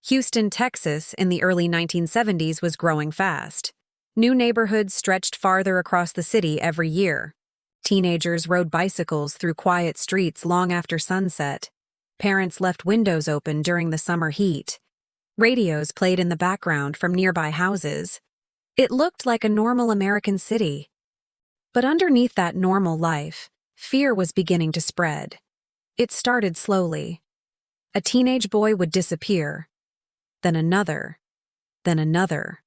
Houston, Texas, in the early 1970s was growing fast. New neighborhoods stretched farther across the city every year. Teenagers rode bicycles through quiet streets long after sunset. Parents left windows open during the summer heat. Radios played in the background from nearby houses. It looked like a normal American city. But underneath that normal life, fear was beginning to spread. It started slowly. A teenage boy would disappear. Then another. Then another.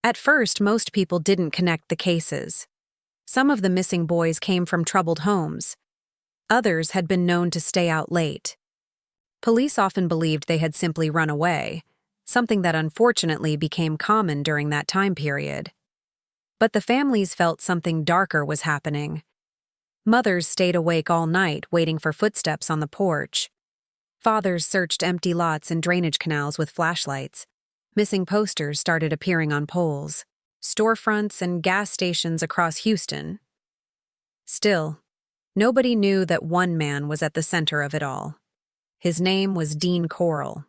At first, most people didn't connect the cases. Some of the missing boys came from troubled homes. Others had been known to stay out late. Police often believed they had simply run away, something that unfortunately became common during that time period. But the families felt something darker was happening. Mothers stayed awake all night waiting for footsteps on the porch. Fathers searched empty lots and drainage canals with flashlights. Missing posters started appearing on poles, storefronts, and gas stations across Houston. Still, nobody knew that one man was at the center of it all. His name was Dean Corll.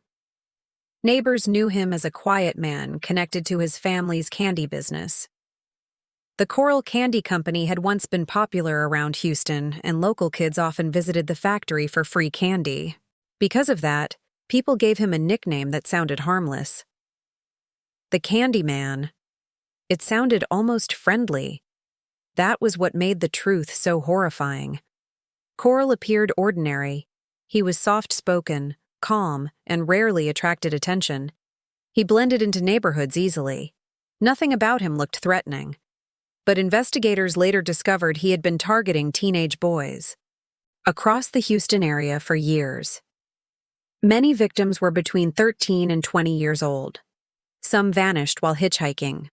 Neighbors knew him as a quiet man connected to his family's candy business. The Corll Candy Company had once been popular around Houston, and local kids often visited the factory for free candy. Because of that, people gave him a nickname that sounded harmless. The Candyman. It sounded almost friendly. That was what made the truth so horrifying. Corll appeared ordinary. He was soft-spoken, calm, and rarely attracted attention. He blended into neighborhoods easily. Nothing about him looked threatening. But investigators later discovered he had been targeting teenage boys across the Houston area for years. Many victims were between 13 and 20 years old. Some vanished while hitchhiking.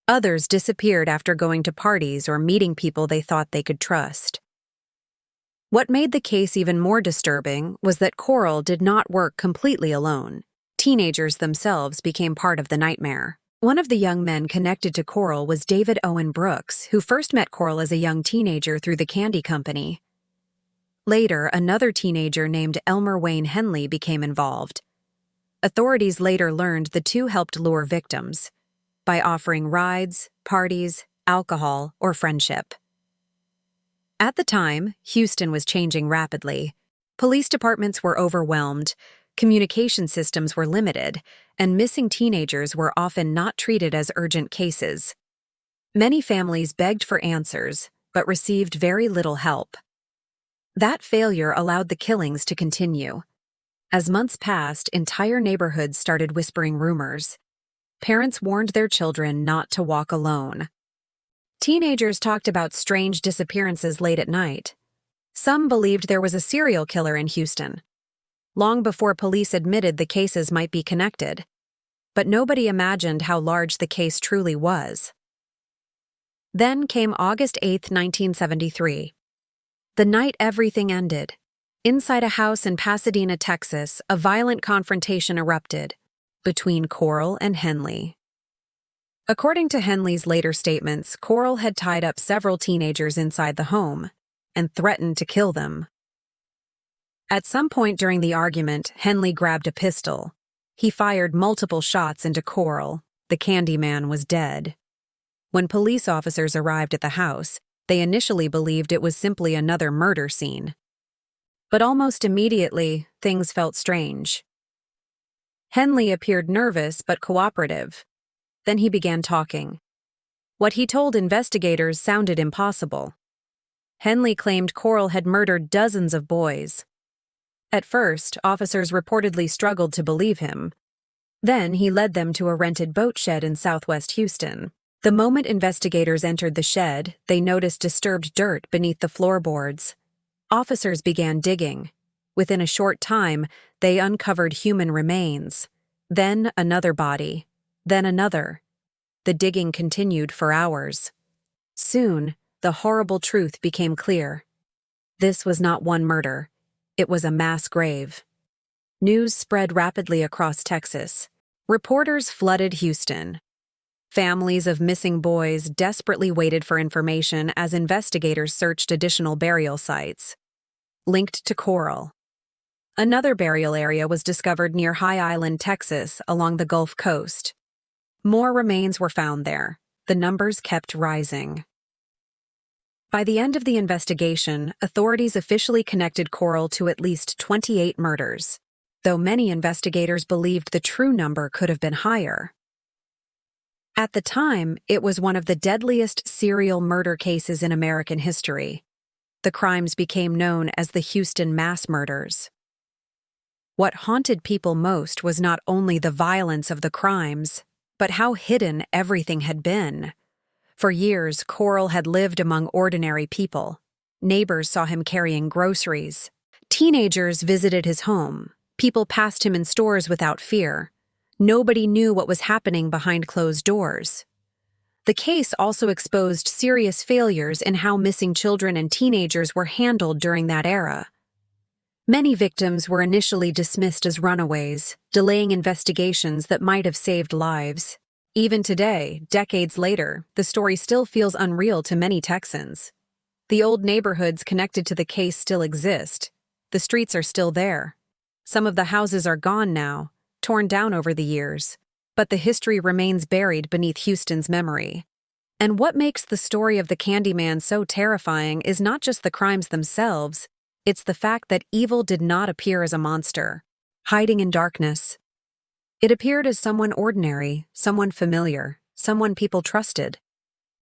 Others disappeared after going to parties or meeting people they thought they could trust. What made the case even more disturbing was that Corll did not work completely alone. Teenagers themselves became part of the nightmare. One of the young men connected to Corll was David Owen Brooks, who first met Corll as a young teenager through the candy company. Later, another teenager named Elmer Wayne Henley became involved. Authorities later learned the two helped lure victims by offering rides, parties, alcohol, or friendship. At the time, Houston was changing rapidly. Police departments were overwhelmed, communication systems were limited, and missing teenagers were often not treated as urgent cases. Many families begged for answers, but received very little help. That failure allowed the killings to continue. As months passed, entire neighborhoods started whispering rumors. Parents warned their children not to walk alone. Teenagers talked about strange disappearances late at night. Some believed there was a serial killer in Houston, long before police admitted the cases might be connected. But nobody imagined how large the case truly was. Then came August 8, 1973. The night everything ended. Inside a house in Pasadena, Texas, a violent confrontation erupted between Corll and Henley. According to Henley's later statements, Corll had tied up several teenagers inside the home and threatened to kill them. At some point during the argument, Henley grabbed a pistol. He fired multiple shots into Corll. The Candyman was dead. When police officers arrived at the house, they initially believed it was simply another murder scene. But almost immediately, things felt strange. Henley appeared nervous but cooperative. Then he began talking. What he told investigators sounded impossible. Henley claimed Corll had murdered dozens of boys. At first, officers reportedly struggled to believe him. Then he led them to a rented boat shed in southwest Houston. The moment investigators entered the shed, they noticed disturbed dirt beneath the floorboards. Officers began digging. Within a short time, they uncovered human remains. Then another body. Then another. The digging continued for hours. Soon, the horrible truth became clear. This was not one murder. It was a mass grave. News spread rapidly across Texas. Reporters flooded Houston. Families of missing boys desperately waited for information as investigators searched additional burial sites linked to Corll. Another burial area was discovered near High Island, Texas, along the Gulf Coast. More remains were found there. The numbers kept rising. By the end of the investigation, authorities officially connected Corll to at least 28 murders, though many investigators believed the true number could have been higher. At the time, it was one of the deadliest serial murder cases in American history. The crimes became known as the Houston mass murders. What haunted people most was not only the violence of the crimes, but how hidden everything had been. For years, Corll had lived among ordinary people. Neighbors saw him carrying groceries. Teenagers visited his home. People passed him in stores without fear. Nobody knew what was happening behind closed doors. The case also exposed serious failures in how missing children and teenagers were handled during that era. Many victims were initially dismissed as runaways, delaying investigations that might have saved lives. Even today, decades later, the story still feels unreal to many Texans. The old neighborhoods connected to the case still exist. The streets are still there. Some of the houses are gone now, torn down over the years, but the history remains buried beneath Houston's memory. And what makes the story of the Candyman so terrifying is not just the crimes themselves, it's the fact that evil did not appear as a monster, hiding in darkness. It appeared as someone ordinary, someone familiar, someone people trusted.